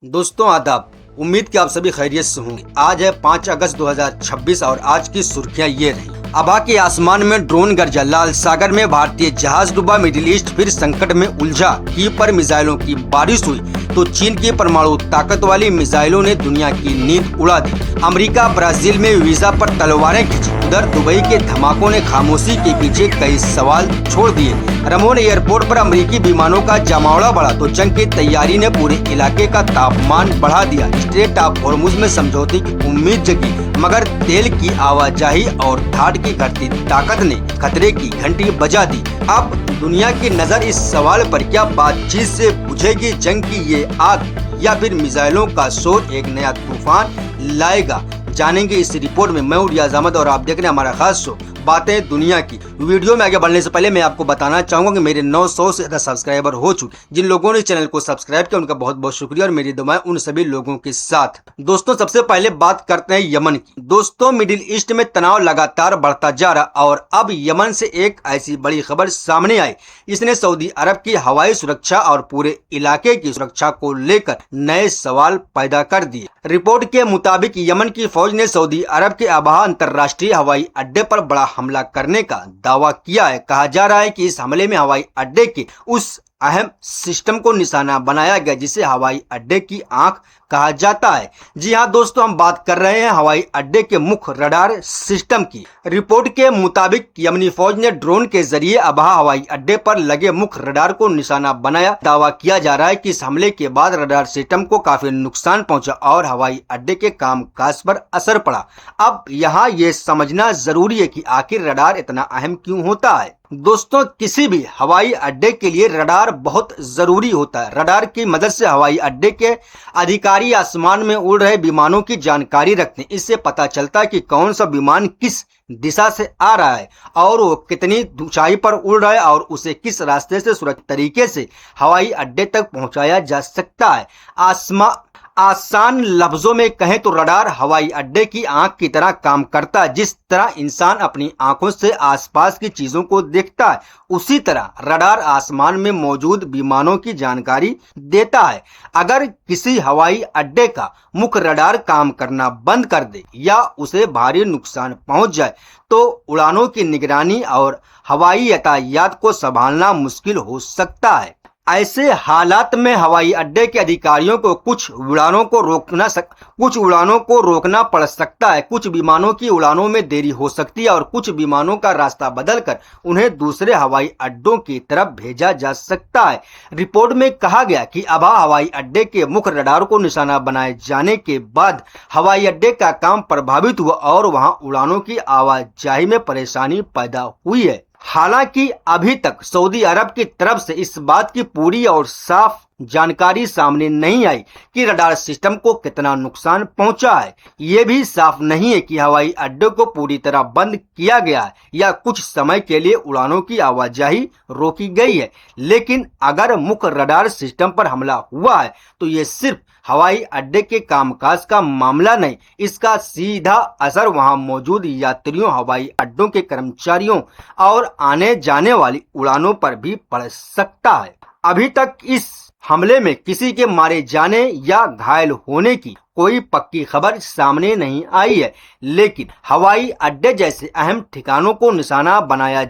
दोस्तों आदाब। उम्मीद कि आप सभी खैरियत से होंगे। आज है 5 अगस्त 2026 और आज की सुर्खियां ये रही। अबा के आसमान में ड्रोन गरजा, लाल सागर में भारतीय जहाज डूबा, मिडिल ईस्ट फिर संकट में उलझा, कीव पर मिसाइलों की बारिश हुई तो चीन की परमाणु ताकत वाली मिसाइलों ने दुनिया की नींद उड़ा दी। अमेरिका ब्राजील में वीजा पर तलवारें खींची, उधर दुबई के धमाकों ने खामोशी के पीछे कई सवाल छोड़ दिए। रमोन एयरपोर्ट पर अमेरिकी विमानों का जमावड़ा बढ़ा तो जंग की तैयारी ने पूरे इलाके का तापमान बढ़ा दिया। स्ट्रेट ऑफ हॉर्मुज में समझौते की उम्मीद जगी, मगर तेल की आवाजाही और घाट की घटती ताकत ने खतरे की घंटी बजा दी। अब दुनिया की नजर इस सवाल पर, क्या बातचीत से बुझेगी जंग की ये आग या फिर मिसाइलों का शोर एक नया तूफान लाएगा? जानेंगे इस रिपोर्ट में। मैं रियाज अहमद और आप देख रहे हैं हमारा खास शो बातें दुनिया की। वीडियो में आगे बढ़ने से पहले मैं आपको बताना चाहूंगा कि मेरे 900 से ज्यादा सब्सक्राइबर हो चुके। जिन लोगों ने चैनल को सब्सक्राइब किया उनका बहुत बहुत शुक्रिया और मेरी दुआएं उन सभी लोगों के साथ। दोस्तों सबसे पहले बात करते हैं यमन की। दोस्तों मिडिल ईस्ट में तनाव लगातार बढ़ता जा रहा और अब यमन से एक ऐसी बड़ी खबर सामने आई, इसने सऊदी अरब की हवाई सुरक्षा और पूरे इलाके की सुरक्षा को लेकर नए सवाल पैदा कर दिए। रिपोर्ट के मुताबिक यमन की फौज ने सऊदी अरब के अबहा अंतर्राष्ट्रीय हवाई अड्डे पर बड़ा हमला करने का दावा किया है। कहा जा रहा है कि इस हमले में हवाई अड्डे के उस अहम सिस्टम को निशाना बनाया गया जिसे हवाई अड्डे की आंख कहा जाता है। जी हां दोस्तों, हम बात कर रहे हैं हवाई अड्डे के मुख्य रडार सिस्टम की। रिपोर्ट के मुताबिक यमनी फौज ने ड्रोन के जरिए अबहा हवाई अड्डे पर लगे मुख्य रडार को निशाना बनाया। दावा किया जा रहा है कि इस हमले के बाद रडार सिस्टम को काफी नुकसान पहुंचा और हवाई अड्डे के कामकाज पर असर पड़ा। अब यहाँ ये समझना जरूरी है कि आखिर रडार इतना अहम क्यों होता है। दोस्तों किसी भी हवाई अड्डे के लिए रडार बहुत जरूरी होता है। रडार की मदद से हवाई अड्डे के अधिकारी आसमान में उड़ रहे विमानों की जानकारी रखते हैं। इससे पता चलता है कि कौन सा विमान किस दिशा से आ रहा है और वो कितनी ऊंचाई पर उड़ रहा है और उसे किस रास्ते से सुरक्षित तरीके से हवाई अड्डे तक पहुंचाया जा सकता है। आसान लफ्जों में कहें तो रडार हवाई अड्डे की आंख की तरह काम करता है। जिस तरह इंसान अपनी आंखों से आसपास की चीजों को देखता है, उसी तरह रडार आसमान में मौजूद विमानों की जानकारी देता है। अगर किसी हवाई अड्डे का मुख्य रडार काम करना बंद कर दे या उसे भारी नुकसान पहुंच जाए तो उड़ानों की निगरानी और हवाई यातायात को संभालना मुश्किल हो सकता है। ऐसे हालात में हवाई अड्डे के अधिकारियों को कुछ उड़ानों को रोकना पड़ सकता है। कुछ विमानों की उड़ानों में देरी हो सकती है और कुछ विमानों का रास्ता बदलकर उन्हें दूसरे हवाई अड्डों की तरफ भेजा जा सकता है। रिपोर्ट में कहा गया कि अबहा हवाई अड्डे के मुख्य रडार को निशाना बनाए जाने के बाद हवाई अड्डे का काम प्रभावित हुआ और वहां उड़ानों की आवाजाही में परेशानी पैदा हुई है। हालांकि अभी तक सऊदी अरब की तरफ से इस बात की पूरी और साफ जानकारी सामने नहीं आई कि रडार सिस्टम को कितना नुकसान पहुंचा है। ये भी साफ नहीं है कि हवाई अड्डे को पूरी तरह बंद किया गया है या कुछ समय के लिए उड़ानों की आवाजाही रोकी गई है। लेकिन अगर मुख्य रडार सिस्टम पर हमला हुआ है तो ये सिर्फ हवाई अड्डे के कामकाज का मामला नहीं, इसका सीधा असर वहां मौजूद यात्रियों, हवाई अड्डों के कर्मचारियों और आने जाने वाली उड़ानों पर भी पड़ सकता है। अभी तक इस हमले में किसी के मारे जाने या घायल होने की कोई पक्की खबर सामने नहीं आई है, लेकिन हवाई अड्डे जैसे अहम ठिकानों को निशाना बनाया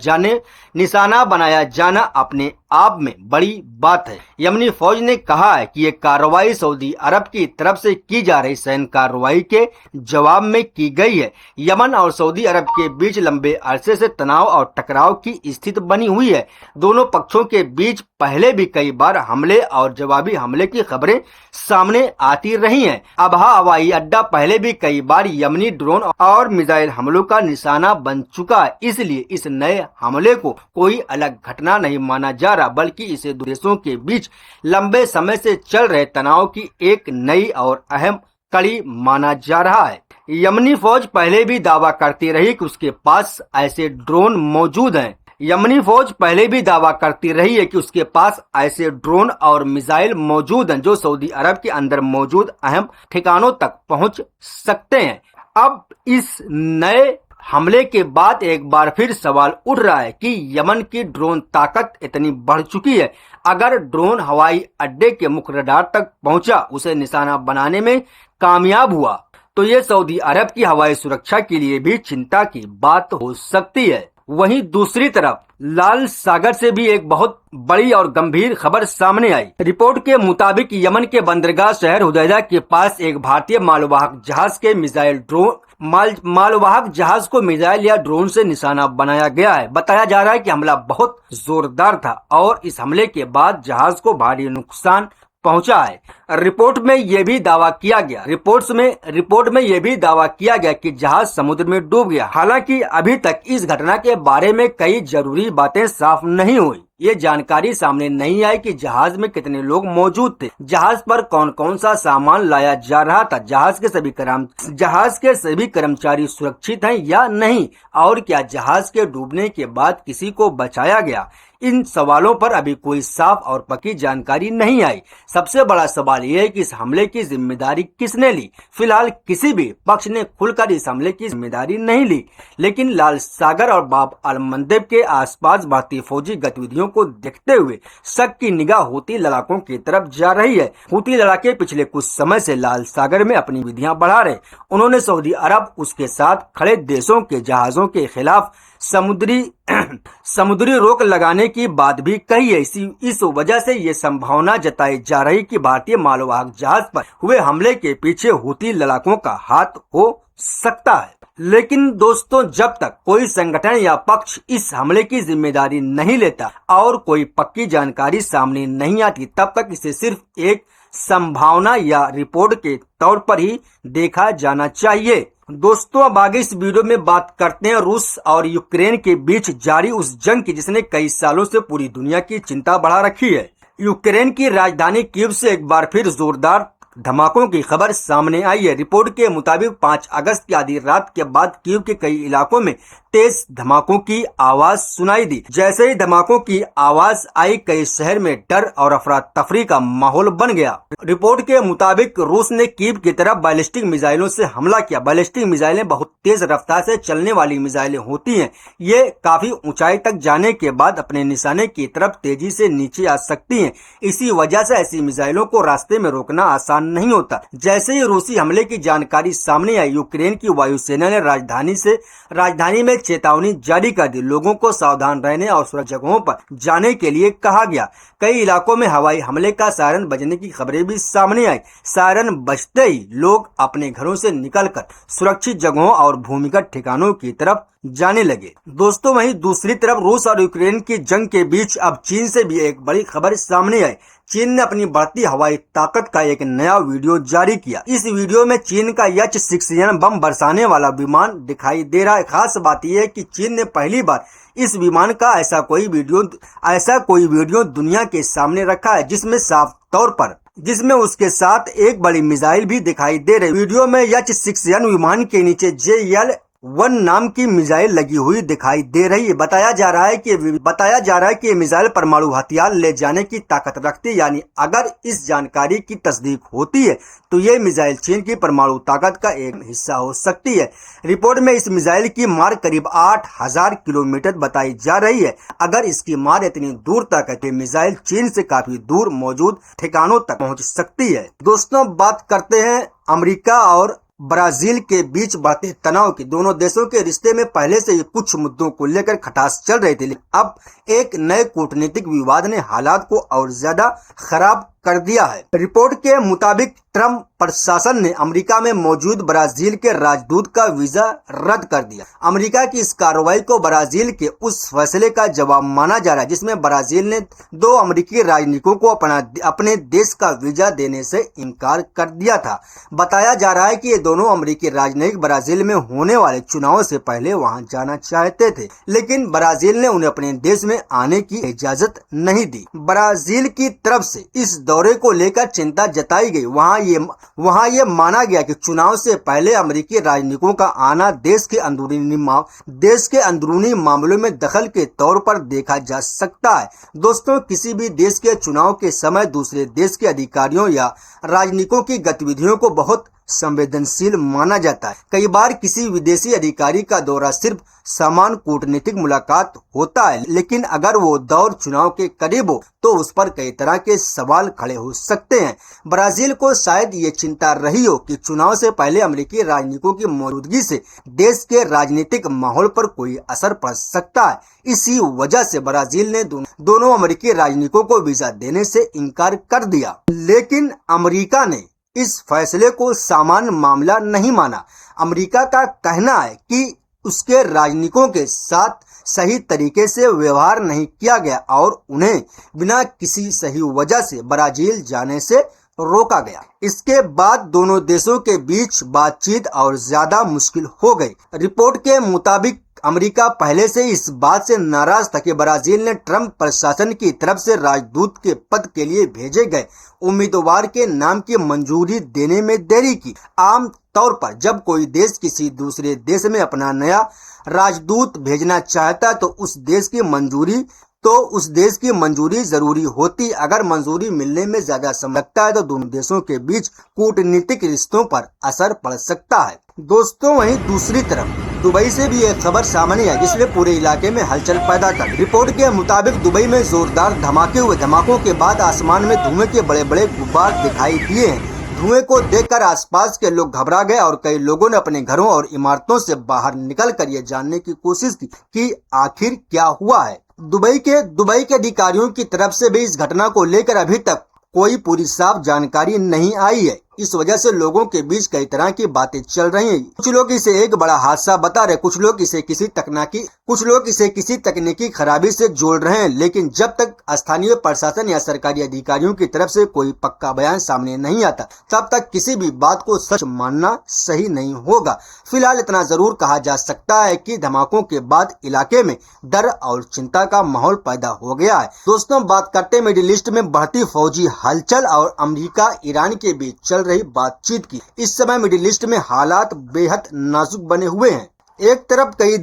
जाना अपने आप में बड़ी बात है। यमनी फौज ने कहा है कि ये कार्रवाई सऊदी अरब की तरफ से की जा रही सैन्य कार्रवाई के जवाब में की गई है। यमन और सऊदी अरब के बीच लंबे अरसे से तनाव और टकराव की स्थिति बनी हुई है। दोनों पक्षों के बीच पहले भी कई बार हमले और जवाबी हमले की खबरें सामने आती रही हैं। अबहा हवाई अड्डा पहले भी कई बार यमनी ड्रोन और मिसाइल हमलों का निशाना बन चुका है, इसलिए इस नए हमले को कोई अलग घटना नहीं माना जा रहा, बल्कि इसे दो देशों के बीच लंबे समय से चल रहे तनाव की एक नई और अहम कड़ी माना जा रहा है। यमनी फौज पहले भी दावा करती रही कि उसके पास ऐसे ड्रोन मौजूद हैं। यमनी फौज पहले भी दावा करती रही है कि उसके पास ऐसे ड्रोन और मिसाइल मौजूद हैं जो सऊदी अरब के अंदर मौजूद अहम ठिकानों तक पहुंच सकते हैं। अब इस नए हमले के बाद एक बार फिर सवाल उठ रहा है कि यमन की ड्रोन ताकत इतनी बढ़ चुकी है, अगर ड्रोन हवाई अड्डे के मुख्य रडार तक पहुंचा, उसे निशाना बनाने में कामयाब हुआ, तो ये सऊदी अरब की हवाई सुरक्षा के लिए भी चिंता की बात हो सकती है। वहीं दूसरी तरफ लाल सागर से भी एक बहुत बड़ी और गंभीर खबर सामने आई। रिपोर्ट के मुताबिक यमन के बंदरगाह शहर हुदैदा के पास एक भारतीय मालवाहक जहाज को मिसाइल या ड्रोन से निशाना बनाया गया है। बताया जा रहा है कि हमला बहुत जोरदार था और इस हमले के बाद जहाज को भारी नुकसान पहुंचा है। रिपोर्ट में यह भी दावा किया गया कि जहाज समुद्र में डूब गया। हालांकि अभी तक इस घटना के बारे में कई जरूरी बातें साफ नहीं हुई। ये जानकारी सामने नहीं आई कि जहाज में कितने लोग मौजूद थे, जहाज पर कौन कौन सा सामान लाया जा रहा था, जहाज के सभी कर्मचारी सुरक्षित हैं या नहीं, और क्या जहाज के डूबने के बाद किसी को बचाया गया। इन सवालों पर अभी कोई साफ और पक्की जानकारी नहीं आई। सबसे बड़ा सवाल यह है कि इस हमले की जिम्मेदारी किसने ली। फिलहाल किसी भी पक्ष ने खुलकर इस हमले की जिम्मेदारी नहीं ली, लेकिन लाल सागर और बाब अल मंदेब के आसपास भारतीय फौजी गतिविधियों को देखते हुए शक की निगाह हूती लड़ाकों की तरफ जा रही है। हूती लड़ाके पिछले कुछ समय से लाल सागर में अपनी विधियां बढ़ा रहे। उन्होंने सऊदी अरब उसके साथ खड़े देशों के जहाजों के खिलाफ समुद्री रोक लगाने की बात भी कही है। इस वजह से ये संभावना जताई जा रही कि भारतीय मालवाहक जहाज पर हुए हमले के पीछे हूती लड़ाकों का हाथ हो सकता है। लेकिन दोस्तों, जब तक कोई संगठन या पक्ष इस हमले की जिम्मेदारी नहीं लेता और कोई पक्की जानकारी सामने नहीं आती, तब तक इसे सिर्फ एक संभावना या रिपोर्ट के तौर पर ही देखा जाना चाहिए। दोस्तों, अब आगे इस वीडियो में बात करते हैं रूस और यूक्रेन के बीच जारी उस जंग की जिसने कई सालों से पूरी दुनिया की चिंता बढ़ा रखी है। यूक्रेन की राजधानी कीव से एक बार फिर जोरदार धमाकों की खबर सामने आई है। रिपोर्ट के मुताबिक 5 अगस्त की आधी रात के बाद कीव के कई इलाकों में तेज धमाकों की आवाज सुनाई दी। जैसे ही धमाकों की आवाज आई, कई शहर में डर और अफरा तफरी का माहौल बन गया। रिपोर्ट के मुताबिक रूस ने कीव की तरफ बैलिस्टिक मिसाइलों से हमला किया। बैलिस्टिक मिसाइलें बहुत तेज रफ्तार से चलने वाली मिसाइलें होती हैं। ये काफी ऊंचाई तक जाने के बाद अपने निशाने की तरफ तेजी से नीचे आ सकती हैं। इसी वजह से ऐसी मिसाइलों को रास्ते में रोकना आसान नहीं होता। जैसे ही रूसी हमले की जानकारी सामने आई, यूक्रेन की वायुसेना ने राजधानी में चेतावनी जारी कर दी। लोगों को सावधान रहने और सुरक्षित जगहों पर जाने के लिए कहा गया। कई इलाकों में हवाई हमले का सायरन बजने की खबरें भी सामने आई। सायरन बजते ही लोग अपने घरों से निकलकर सुरक्षित जगहों और भूमिगत ठिकानों की तरफ जाने लगे। दोस्तों, वहीं दूसरी तरफ रूस और यूक्रेन की जंग के बीच अब चीन से भी एक बड़ी खबर सामने आई। चीन ने अपनी बढ़ती हवाई ताकत का एक नया वीडियो जारी किया। इस वीडियो में चीन का H-6N बम बरसाने वाला विमान दिखाई दे रहा है। खास बात यह है कि चीन ने पहली बार इस विमान का ऐसा कोई वीडियो दुनिया के सामने रखा है जिसमें उसके साथ एक बड़ी मिसाइल भी दिखाई दे रही। वीडियो में H-6N विमान के नीचे JL-1 नाम की मिसाइल लगी हुई दिखाई दे रही है। बताया जा रहा है कि ये मिसाइल परमाणु हथियार ले जाने की ताकत रखती है। यानी अगर इस जानकारी की तस्दीक होती है तो ये मिसाइल चीन की परमाणु ताकत का एक हिस्सा हो सकती है। रिपोर्ट में इस मिसाइल की मार करीब 8000 किलोमीटर बताई जा रही है। अगर इसकी मार इतनी दूर तक है तो मिसाइल चीन से काफी दूर मौजूद ठिकानों तक पहुंच सकती है। दोस्तों, बात करते हैं अमेरिका और ब्राजील के बीच बढ़ते तनाव की। दोनों देशों के रिश्ते में पहले से ही कुछ मुद्दों को लेकर खटास चल रही थी, लेकिन अब एक नए कूटनीतिक विवाद ने हालात को और ज्यादा खराब कर दिया है। रिपोर्ट के मुताबिक ट्रम्प प्रशासन ने अमेरिका में मौजूद ब्राजील के राजदूत का वीजा रद्द कर दिया। अमेरिका की इस कार्रवाई को ब्राजील के उस फैसले का जवाब माना जा रहा है जिसमें ब्राजील ने 2 अमेरिकी राजनयिकों को अपने देश का वीजा देने से इनकार कर दिया था। बताया जा रहा है कि ये दोनों अमेरिकी राजनयिक ब्राजील में होने वाले चुनाव से पहले वहां जाना चाहते थे, लेकिन ब्राजील ने उन्हें अपने देश में आने की इजाजत नहीं दी। ब्राजील की तरफ से इस दौरे को लेकर चिंता जताई गई। वहां ये माना गया कि चुनाव से पहले अमेरिकी राजनयिकों का आना देश के अंदरूनी मामलों में दखल के तौर पर देखा जा सकता है। दोस्तों, किसी भी देश के चुनाव के समय दूसरे देश के अधिकारियों या राजनयिकों की गतिविधियों को बहुत संवेदनशील माना जाता है। कई बार किसी विदेशी अधिकारी का दौरा सिर्फ सामान्य कूटनीतिक मुलाकात होता है, लेकिन अगर वो दौर चुनाव के करीब हो तो उस पर कई तरह के सवाल खड़े हो सकते हैं। ब्राजील को शायद ये चिंता रही हो कि चुनाव से पहले अमेरिकी राजनयिकों की मौजूदगी से देश के राजनीतिक माहौल पर कोई असर पड़ सकता है। इसी वजह से ब्राजील ने दोनों अमेरिकी राजनयिकों को वीजा देने से इनकार कर दिया, लेकिन अमेरिका ने इस फैसले को सामान्य मामला नहीं माना। अमेरिका का कहना है कि उसके राजनयिकों के साथ सही तरीके से व्यवहार नहीं किया गया और उन्हें बिना किसी सही वजह से ब्राजील जाने से रोका गया। इसके बाद दोनों देशों के बीच बातचीत और ज्यादा मुश्किल हो गई। रिपोर्ट के मुताबिक अमेरिका पहले से इस बात से नाराज था कि ब्राजील ने ट्रंप प्रशासन की तरफ से राजदूत के पद के लिए भेजे गए उम्मीदवार के नाम की मंजूरी देने में देरी की। आम तौर पर जब कोई देश किसी दूसरे देश में अपना नया राजदूत भेजना चाहता तो उस देश की मंजूरी जरूरी होती। अगर मंजूरी मिलने में ज्यादा समय लगता है तो दोनों देशों के बीच कूटनीतिक रिश्तों पर असर पड़ सकता है। दोस्तों, वहीं दूसरी तरफ दुबई से भी एक खबर सामने आई जिसने पूरे इलाके में हलचल पैदा कर। रिपोर्ट के मुताबिक दुबई में जोरदार धमाके हुए। धमाकों के बाद आसमान में धुएं के बड़े बड़े गुब्बार दिखाई दिए हैं। धुएं को देखकर आसपास के लोग घबरा गए और कई लोगों ने अपने घरों और इमारतों से बाहर निकलकर ये जानने की कोशिश की कि आखिर क्या हुआ है। दुबई के अधिकारियों की तरफ से भी इस घटना को लेकर अभी तक कोई पूरी साफ जानकारी नहीं आई है। इस वजह से लोगों के बीच कई तरह की बातें चल रही हैं। कुछ लोग इसे एक बड़ा हादसा बता रहे, कुछ लोग इसे किसी तकनीकी खराबी से जोड़ रहे हैं, लेकिन जब तक स्थानीय प्रशासन या सरकारी अधिकारियों की तरफ से कोई पक्का बयान सामने नहीं आता तब तक किसी भी बात को सच मानना सही नहीं होगा। फिलहाल इतना जरूर कहा जा सकता है कि धमाकों के बाद इलाके में डर और चिंता का माहौल पैदा हो गया है। दोस्तों, बात करते हैं मिडिल ईस्ट में बढ़ती फौजी हलचल और अमेरिका ईरान के बीच चल रही बातचीत की। इस समय मिडिल ईस्ट में हालात बेहद नाजुक बने हुए हैं। एक तरफ कई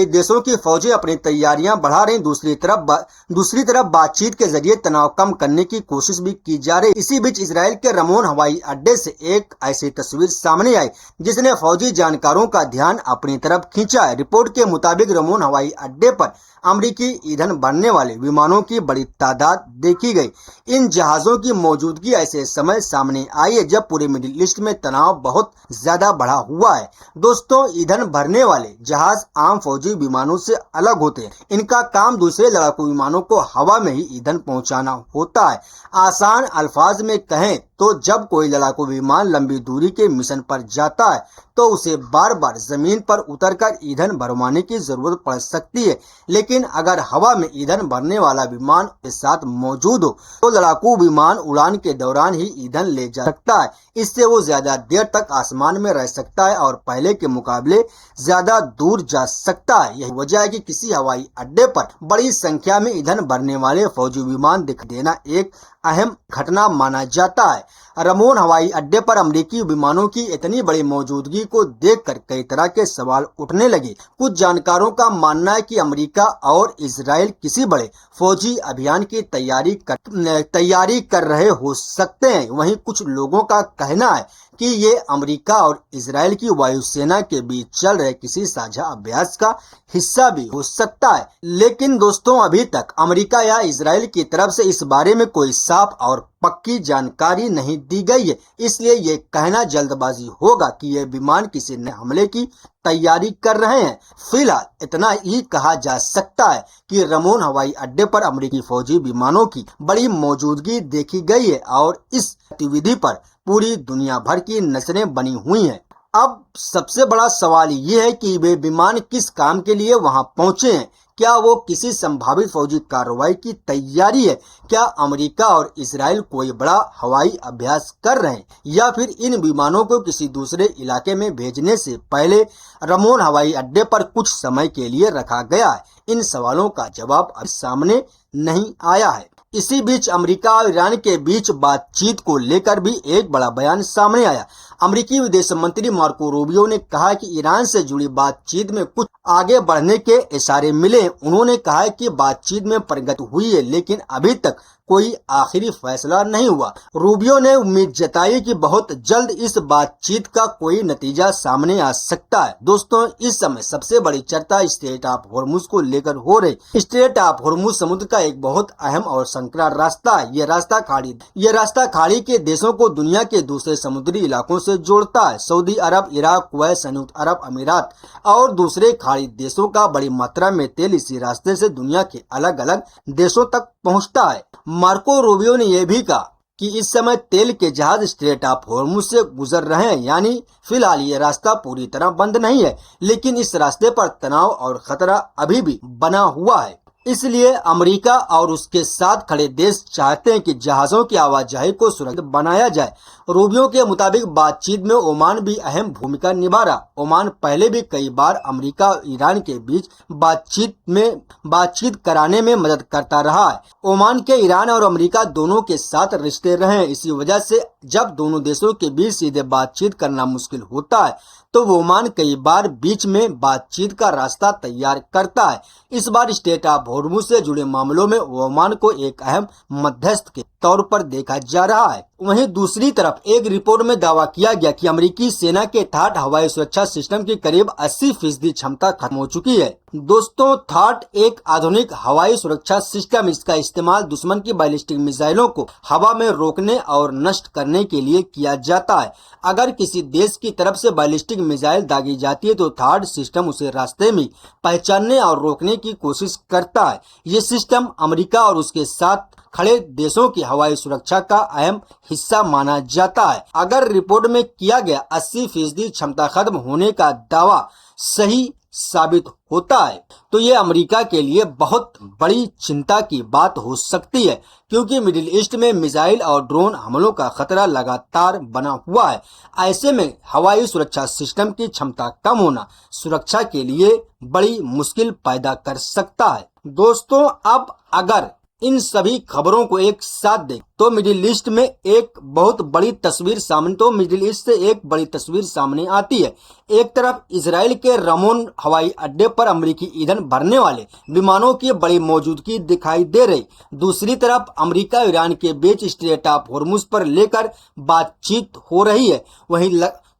देशों की फौजें अपनी तैयारियां बढ़ा रही, दूसरी तरफ बातचीत के जरिए तनाव कम करने की कोशिश भी की जा रही। इसी बीच इजराइल के रमोन हवाई अड्डे से एक ऐसी तस्वीर सामने आई जिसने फौजी जानकारों का ध्यान अपनी तरफ खींचा है। रिपोर्ट के मुताबिक रमोन हवाई अड्डे पर अमेरिकी ईंधन भरने वाले विमानों की बड़ी तादाद देखी गई। इन जहाजों की मौजूदगी ऐसे समय सामने आई है जब पूरे मिडिल ईस्ट में तनाव बहुत ज्यादा बढ़ा हुआ है। दोस्तों, ईंधन भरने वाले जहाज आम फौजी विमानों से अलग होते हैं। इनका काम दूसरे लड़ाकू विमानों को हवा में ही ईंधन पहुंचाना होता है। आसान अल्फाज में कहें तो जब कोई लड़ाकू विमान लंबी दूरी के मिशन पर जाता है तो उसे बार बार जमीन पर उतरकर ईंधन भरवाने की जरूरत पड़ सकती है, लेकिन अगर हवा में ईंधन भरने वाला विमान के साथ मौजूद हो तो लड़ाकू विमान उड़ान के दौरान ही ईंधन ले जा सकता है। इससे वो ज्यादा देर तक आसमान में रह सकता है और पहले के मुकाबले ज्यादा दूर जा सकता है। यही वजह है कि किसी हवाई अड्डे पर बड़ी संख्या में ईंधन भरने वाले फौजी विमान दिखाई देना एक अहम घटना माना जाता है। रमोन हवाई अड्डे पर अमेरिकी विमानों की इतनी बड़ी मौजूदगी को देखकर कई तरह के सवाल उठने लगे। कुछ जानकारों का मानना है कि अमेरिका और इजराइल किसी बड़े फौजी अभियान की तैयारी कर रहे हो सकते हैं। वहीं कुछ लोगों का कहना है कि ये अमेरिका और इजराइल की वायुसेना के बीच चल रहे किसी साझा अभ्यास का हिस्सा भी हो सकता है। लेकिन दोस्तों, अभी तक अमेरिका या इजराइल की तरफ से इस बारे में कोई साफ और पक्की जानकारी नहीं दी गई है, इसलिए ये कहना जल्दबाजी होगा कि ये विमान किसी नए हमले की तैयारी कर रहे हैं। फिलहाल इतना ही कहा जा सकता है कि रमोन हवाई अड्डे पर अमेरिकी फौजी विमानों की बड़ी मौजूदगी देखी गई है और इस गतिविधि पर पूरी दुनिया भर की नजरें बनी हुई हैं। अब सबसे बड़ा सवाल ये है कि वे विमान किस काम के लिए वहां पहुंचे हैं। क्या वो किसी संभावित फौजी कार्रवाई की तैयारी है? क्या अमेरिका और इजराइल कोई बड़ा हवाई अभ्यास कर रहे हैं या फिर इन विमानों को किसी दूसरे इलाके में भेजने से पहले रमोन हवाई अड्डे पर कुछ समय के लिए रखा गया है? इन सवालों का जवाब अभी सामने नहीं आया है। इसी बीच अमेरिका और ईरान के बीच बातचीत को लेकर भी एक बड़ा बयान सामने आया। अमेरिकी विदेश मंत्री मार्को रूबियो ने कहा कि ईरान से जुड़ी बातचीत में कुछ आगे बढ़ने के इशारे मिले। उन्होंने कहा कि बातचीत में प्रगति हुई है, लेकिन अभी तक कोई आखिरी फैसला नहीं हुआ। रूबियो ने उम्मीद जताई कि बहुत जल्द इस बातचीत का कोई नतीजा सामने आ सकता है। दोस्तों, इस समय सबसे बड़ी चर्चा स्ट्रेट ऑफ हॉर्मुज को लेकर हो रही। स्ट्रेट ऑफ हॉर्मुज समुद्र का एक बहुत अहम और संकरा रास्ता है। ये रास्ता खाड़ी के देशों को दुनिया के दूसरे समुद्री इलाकों से जोड़ता है। सऊदी अरब, इराक, कुवैत, संयुक्त अरब अमीरात और दूसरे खाड़ी देशों का बड़ी मात्रा में तेल इसी रास्ते से दुनिया के अलग अलग देशों तक पहुंचता है। मार्को रूबियो ने यह भी कहा कि इस समय तेल के जहाज स्ट्रेट ऑफ हॉर्मुज से गुजर रहे हैं, यानी फिलहाल ये रास्ता पूरी तरह बंद नहीं है, लेकिन इस रास्ते पर तनाव और खतरा अभी भी बना हुआ है। इसलिए अमेरिका और उसके साथ खड़े देश चाहते हैं कि जहाजों की आवाजाही को सुरक्षित बनाया जाए। रूबियो के मुताबिक बातचीत में ओमान भी अहम भूमिका निभा रहा। ओमान पहले भी कई बार अमेरिका और ईरान के बीच बातचीत कराने में मदद करता रहा है। ओमान के ईरान और अमेरिका दोनों के साथ रिश्ते रहे हैं। इसी वजह से जब दोनों देशों के बीच सीधे बातचीत करना मुश्किल होता है तो ओमान कई बार बीच में बातचीत का रास्ता तैयार करता है। इस बार स्ट्रेट ऑफ हॉर्मुज से जुड़े मामलों में ओमान को एक अहम मध्यस्थ के तौर पर देखा जा रहा है। वहीं दूसरी तरफ एक रिपोर्ट में दावा किया गया कि अमेरिकी सेना के थाट हवाई सुरक्षा सिस्टम की करीब 80% क्षमता खत्म हो चुकी है। दोस्तों, थाट एक आधुनिक हवाई सुरक्षा सिस्टम, इसका इस्तेमाल दुश्मन की बैलिस्टिक मिसाइलों को हवा में रोकने और नष्ट करने के लिए किया जाता है। अगर किसी देश की तरफ से बैलिस्टिक मिसाइल दागी जाती है तो थाट सिस्टम उसे रास्ते में पहचानने और रोकने की कोशिश करता है। ये सिस्टम अमेरिका और उसके साथ खड़े देशों की हवाई सुरक्षा का अहम हिस्सा माना जाता है। अगर रिपोर्ट में किया गया 80% क्षमता खत्म होने का दावा सही साबित होता है तो ये अमेरिका के लिए बहुत बड़ी चिंता की बात हो सकती है, क्योंकि मिडिल ईस्ट में मिसाइल और ड्रोन हमलों का खतरा लगातार बना हुआ है। ऐसे में हवाई सुरक्षा सिस्टम की क्षमता कम होना सुरक्षा के लिए बड़ी मुश्किल पैदा कर सकता है। दोस्तों, अब अगर इन सभी खबरों को एक साथ दें तो मिडिल ईस्ट से एक बड़ी तस्वीर सामने आती है। एक तरफ इजराइल के रमोन हवाई अड्डे पर अमेरिकी ईंधन भरने वाले विमानों की बड़ी मौजूदगी दिखाई दे रही, दूसरी तरफ अमेरिका ईरान के बीच स्ट्रेट ऑफ हॉर्मुज पर लेकर बातचीत हो रही है।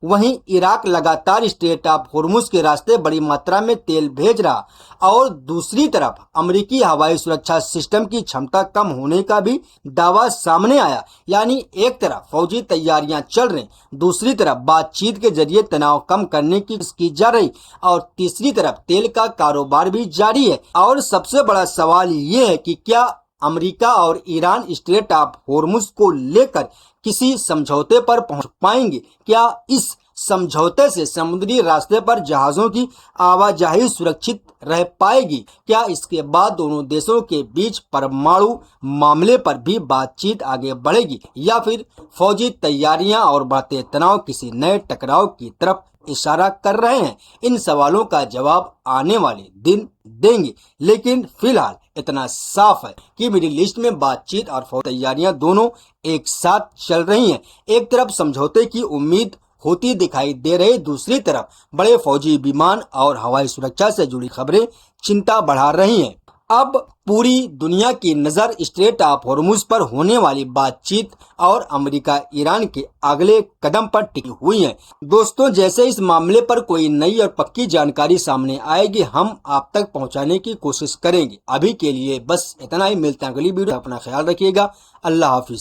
वहीं इराक लगातार स्ट्रेट ऑफ हॉर्मुज के रास्ते बड़ी मात्रा में तेल भेज रहा और दूसरी तरफ अमेरिकी हवाई सुरक्षा सिस्टम की क्षमता कम होने का भी दावा सामने आया। यानी एक तरफ फौजी तैयारियां चल रही, दूसरी तरफ बातचीत के जरिए तनाव कम करने की जा रही और तीसरी तरफ तेल का कारोबार भी जारी है। और सबसे बड़ा सवाल ये है कि क्या अमेरिका और ईरान स्ट्रेट ऑफ हॉर्मुज को लेकर किसी समझौते पर पहुंच पाएंगे? क्या इस समझौते से समुद्री रास्ते पर जहाजों की आवाजाही सुरक्षित रह पाएगी? क्या इसके बाद दोनों देशों के बीच परमाणु मामले पर भी बातचीत आगे बढ़ेगी, या फिर फौजी तैयारियां और बढ़ते तनाव किसी नए टकराव की तरफ इशारा कर रहे हैं? इन सवालों का जवाब आने वाले दिन देंगे, लेकिन फिलहाल इतना साफ है कि मिडिल ईस्ट में बातचीत और फौजी तैयारियां दोनों एक साथ चल रही हैं। एक तरफ समझौते की उम्मीद होती दिखाई दे रही, दूसरी तरफ बड़े फौजी विमान और हवाई सुरक्षा से जुड़ी खबरें चिंता बढ़ा रही हैं। अब पूरी दुनिया की नजर स्ट्रेट ऑफ हॉर्मुज पर होने वाली बातचीत और अमेरिका ईरान के अगले कदम पर टिकी हुई है। दोस्तों, जैसे इस मामले पर कोई नई और पक्की जानकारी सामने आएगी, हम आप तक पहुंचाने की कोशिश करेंगे। अभी के लिए बस इतना ही। मिलते हैं अगली वीडियो। अपना ख्याल रखिएगा। अल्लाह हाफिज।